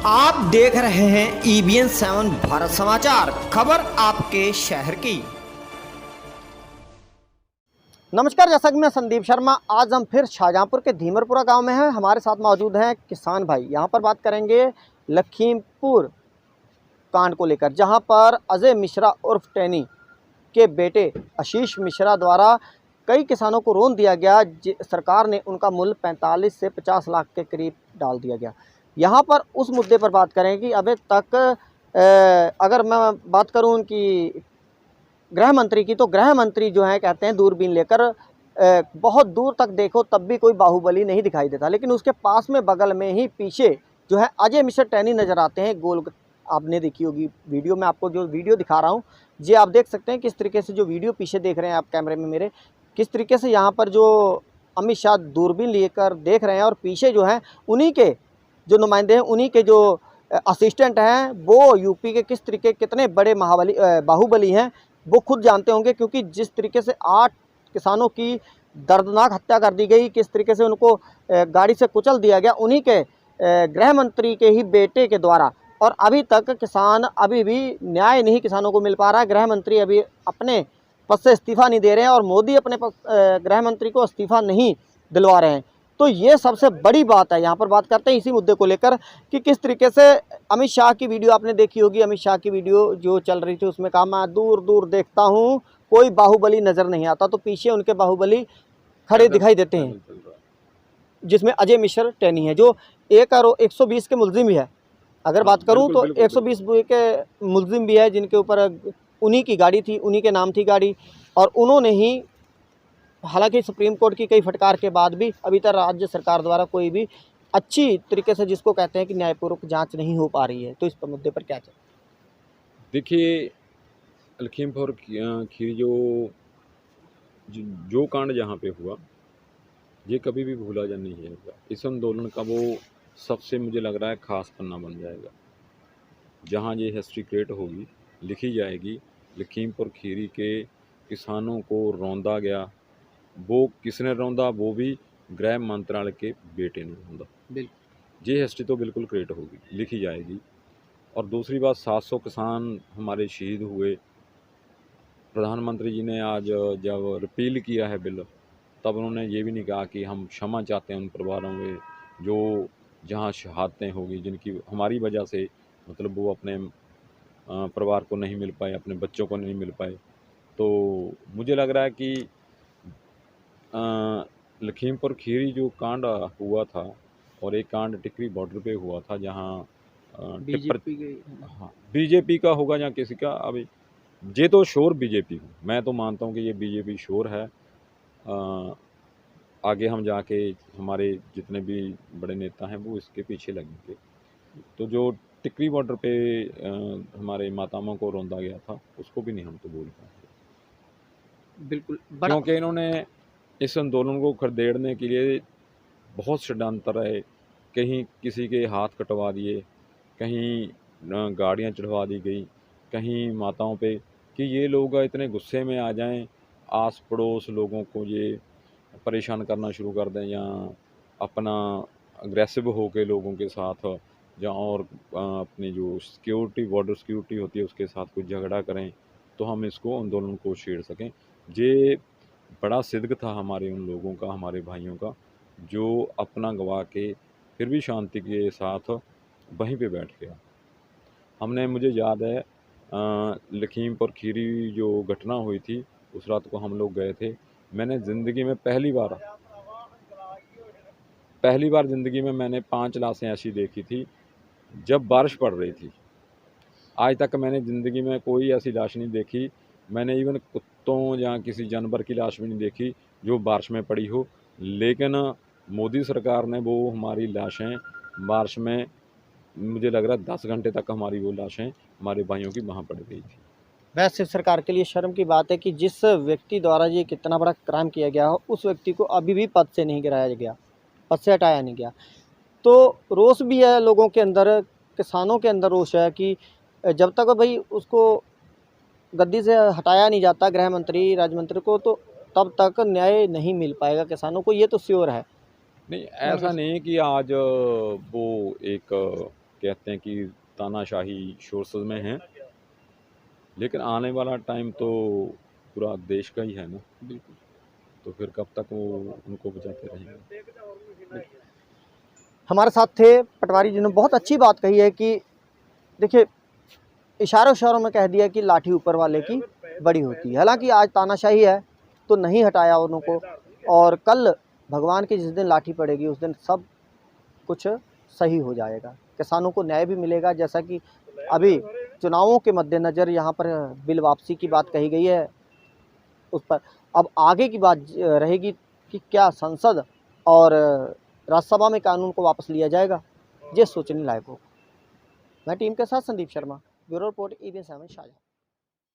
आप देख रहे हैं EBN 7 भारत समाचार, खबर आपके शहर की। नमस्कार, जैसा कि मैं संदीप शर्मा, आज हम फिर शाहजहांपुर के धीमरपुरा गांव में हैं। हमारे साथ मौजूद हैं किसान भाई। यहां पर बात करेंगे लखीमपुर कांड को लेकर, जहां पर अजय मिश्रा उर्फ टैनी के बेटे आशीष मिश्रा द्वारा कई किसानों को रोन दिया गया। सरकार ने उनका मूल्य 45 से 50 लाख के करीब डाल दिया गया। यहाँ पर उस मुद्दे पर बात करें कि अभी तक अगर मैं बात करूँ उनकी गृह मंत्री की, तो गृह मंत्री जो है कहते हैं दूरबीन लेकर बहुत दूर तक देखो तब भी कोई बाहुबली नहीं दिखाई देता, लेकिन उसके पास में बगल में ही पीछे जो है अजय मिश्रा टैनी नज़र आते हैं। गोल आपने देखी होगी वीडियो में, आपको जो वीडियो दिखा रहा हूँ जी, आप देख सकते हैं किस तरीके से जो वीडियो पीछे देख रहे हैं आप कैमरे में मेरे, किस तरीके से यहाँ पर जो अमित शाह दूरबीन लेकर देख रहे हैं और पीछे जो है उन्हीं के जो नुमाइंदे हैं, उन्हीं के जो असिस्टेंट हैं, वो यूपी के किस तरीके कितने बड़े बाहुबली हैं वो खुद जानते होंगे। क्योंकि जिस तरीके से 8 किसानों की दर्दनाक हत्या कर दी गई, किस तरीके से उनको गाड़ी से कुचल दिया गया उन्हीं के गृह मंत्री के ही बेटे के द्वारा, और अभी तक किसान अभी भी न्याय नहीं किसानों को मिल पा रहा है। गृह मंत्री अभी अपने पद से इस्तीफा नहीं दे रहे हैं और मोदी अपने गृह मंत्री को इस्तीफा नहीं दिलवा रहे हैं। तो ये सबसे बड़ी बात है। यहाँ पर बात करते हैं इसी मुद्दे को लेकर कि किस तरीके से अमित शाह की वीडियो आपने देखी होगी। अमित शाह की वीडियो जो चल रही थी उसमें कहा मैं दूर दूर देखता हूँ कोई बाहुबली नज़र नहीं आता, तो पीछे उनके बाहुबली खड़े दिखाई देते हैं, जिसमें अजय मिश्रा टैनी है जो 120 के मुलजिम भी है। अगर बात करूं तो 120 के मुलजिम भी है, जिनके ऊपर उन्हीं की गाड़ी थी, उन्हीं के नाम थी गाड़ी, और उन्होंने ही, हालांकि सुप्रीम कोर्ट की कई फटकार के बाद भी अभी तक राज्य सरकार द्वारा कोई भी अच्छी तरीके से, जिसको कहते हैं कि न्यायपूर्वक जांच नहीं हो पा रही है। तो इस पर मुद्दे पर क्या चाहिए? देखिए, लखीमपुर खीरी जो कांड जहाँ पे हुआ, ये कभी भी भूला जा नहीं जाएगा। इस आंदोलन का वो सबसे मुझे लग रहा है खास पन्ना बन जाएगा, जहाँ ये हिस्ट्री क्रिएट होगी, लिखी जाएगी। लखीमपुर खीरी के किसानों को रौंदा गया, वो किसने रौंदा? वो भी गृह मंत्रालय के बेटे ने रौंदा। बिल्कुल, ये हिस्ट्री तो बिल्कुल क्रिएट होगी, लिखी जाएगी। और दूसरी बात, 700 किसान हमारे शहीद हुए। प्रधानमंत्री जी ने आज जब रिपील किया है बिल, तब उन्होंने ये भी नहीं कहा कि हम क्षमा चाहते हैं उन परिवारों में जो जहाँ शहादतें होगी, जिनकी हमारी वजह से मतलब वो अपने परिवार को नहीं मिल पाए, अपने बच्चों को नहीं मिल पाए। तो मुझे लग रहा है कि लखीमपुर खीरी जो कांड हुआ था, और एक कांड टिकरी बॉर्डर पे हुआ था जहाँ बीजेपी का होगा या किसी का, अभी ये तो शोर बीजेपी को, मैं तो मानता हूँ कि ये बीजेपी शोर है। आगे हम जाके हमारे जितने भी बड़े नेता हैं वो इसके पीछे लगेंगे। तो जो टिकरी बॉर्डर पे हमारे माताओं को रौंदा गया था, उसको भी नहीं हम तो बोल पाएंगे। बिल्कुल, क्योंकि इन्होंने इस आंदोलन को खदेड़ने के लिए बहुत षड्यंत्र रहे। कहीं किसी के हाथ कटवा दिए, कहीं गाड़ियाँ चढ़वा दी गई, कहीं माताओं पे, कि ये लोग इतने गुस्से में आ जाएं, आस पड़ोस लोगों को ये परेशान करना शुरू कर दें, या अपना अग्रेसिव हो के लोगों के साथ, या और अपनी जो सिक्योरिटी, बॉर्डर सिक्योरिटी होती है उसके साथ कुछ झगड़ा करें, तो हम इसको आंदोलन को छेड़ सकें। ये बड़ा सिद्क था हमारे उन लोगों का, हमारे भाइयों का, जो अपना गवा के फिर भी शांति के साथ वहीं पे बैठ गया। हमने, मुझे याद है लखीमपुर खीरी जो घटना हुई थी, उस रात को हम लोग गए थे। मैंने ज़िंदगी में पहली बार ज़िंदगी में मैंने 5 लाशें ऐसी देखी थी जब बारिश पड़ रही थी। आज तक मैंने ज़िंदगी में कोई ऐसी लाश नहीं देखी। मैंने इवन कुत्तों या किसी जानवर की लाश भी नहीं देखी जो बारिश में पड़ी हो। लेकिन मोदी सरकार ने वो हमारी लाशें बारिश में, मुझे लग रहा है 10 घंटे तक हमारी वो लाशें हमारे भाइयों की वहाँ पड़ गई थी। वैसे सरकार के लिए शर्म की बात है कि जिस व्यक्ति द्वारा ये कितना बड़ा क्राइम किया गया हो, उस व्यक्ति को अभी भी पद से नहीं गिराया गया, पद से हटाया नहीं गया। तो रोष भी है लोगों के अंदर, किसानों के अंदर रोष है कि जब तक भाई उसको गद्दी से हटाया नहीं जाता गृह मंत्री, राज्य मंत्री को, तो तब तक न्याय नहीं मिल पाएगा किसानों को, ये तो श्योर है। नहीं, ऐसा नहीं कि आज वो एक कहते हैं कि तानाशाही सोर्सेज में हैं, लेकिन आने वाला टाइम तो पूरा देश का ही है ना, बिल्कुल। तो फिर कब तक वो उनको बचाते रहेंगे। हमारे साथ थे पटवारी, जिन्होंने बहुत अच्छी बात कही है कि देखिए, इशारों इशारों में कह दिया कि लाठी ऊपर वाले की बड़ी होती है। हालांकि आज तानाशाही है तो नहीं हटाया उनको, और कल भगवान की जिस दिन लाठी पड़ेगी उस दिन सब कुछ सही हो जाएगा, किसानों को न्याय भी मिलेगा। जैसा कि अभी चुनावों के मद्देनज़र यहाँ पर बिल वापसी की बात कही गई है, उस पर अब आगे की बात रहेगी कि क्या संसद और राज्यसभा में कानून को वापस लिया जाएगा, ये सोचने लायक हो। मैं टीम के साथ Sandeep Sharma, bureau report EBN 7 Shahjahan.